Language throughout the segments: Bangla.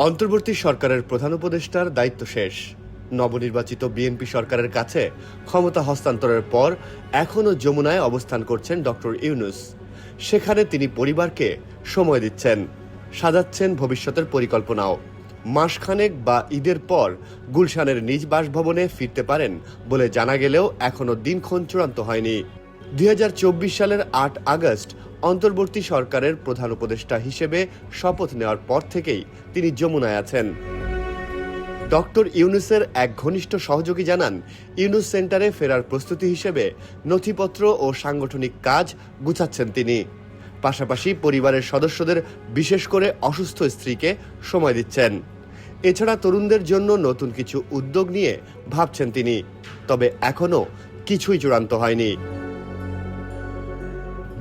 অন্তর্বর্তী সরকারের প্রধান উপদেষ্টার দায়িত্ব শেষ। নবনির্বাচিত বিএনপি সরকারের কাছে ক্ষমতা হস্তান্তরের পর এখনও যমুনায় অবস্থান করছেন ডক্টর ইউনূস। সেখানে তিনি পরিবারকে সময় দিচ্ছেন, সাজাচ্ছেন ভবিষ্যতের পরিকল্পনাও। মাসখানেক বা ঈদের পর গুলশানের নিজ বাসভবনে ফিরতে পারেন বলে জানা গেলেও এখনও দিনক্ষণ চূড়ান্ত হয়নি। 2024 সালের 8 আগস্ট অন্তর্বর্তী সরকারের প্রধান উপদেষ্টা হিসেবে শপথ নেওয়ার পর থেকেই তিনি যমুনায় আছেন। ডক্টর ইউনূসের এক ঘনিষ্ঠ সহযোগী জানান, ইউনূস সেন্টারে ফেরার প্রস্তুতি হিসেবে নথিপত্র ও সাংগঠনিক কাজ গুছাচ্ছেন তিনি। পাশাপাশি পরিবারের সদস্যদের, বিশেষ করে অসুস্থ স্ত্রীকে সময় দিচ্ছেন। এছাড়া তরুণদের জন্য নতুন কিছু উদ্যোগ নিয়ে ভাবছেন তিনি, তবে এখনও কিছুই চূড়ান্ত হয়নি।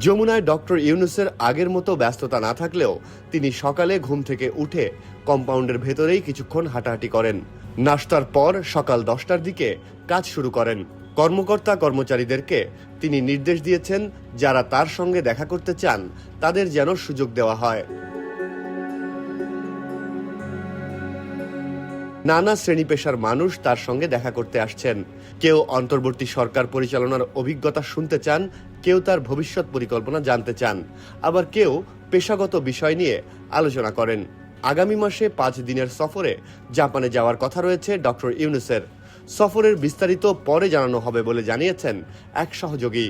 যমুনায় ডক্টর ইউনূসের আগের মতো ব্যস্ততা না থাকলেও তিনি সকালে ঘুম থেকে উঠে কম্পাউন্ডের ভেতরেই কিছুক্ষণ হাঁটাহাঁটি করেন। নাশতার পর সকাল 10টার দিকে কাজ শুরু করেন। কর্মকর্তা কর্মচারীদেরকে তিনি নির্দেশ দিয়েছেন, যারা তার সঙ্গে দেখা করতে চান তাদের যেন সুযোগ দেওয়া হয়। নানা শ্রেণী পেশার মানুষ তার সঙ্গে দেখা করতে আসছেন। কেউ অন্তর্বর্তী সরকার পরিচালনার অভিজ্ঞতা শুনতে চান, কেউ তার ভবিষ্যৎ পরিকল্পনা জানতে চান, আবার কেউ পেশাগত বিষয় নিয়ে আলোচনা করেন। আগামী মাসে 5 দিনের সফরে জাপানে যাওয়ার কথা রয়েছে ডক্টর ইউনূসের। সফরের বিস্তারিত পরে জানানো হবে বলে জানিয়েছেন এক সহযোগী।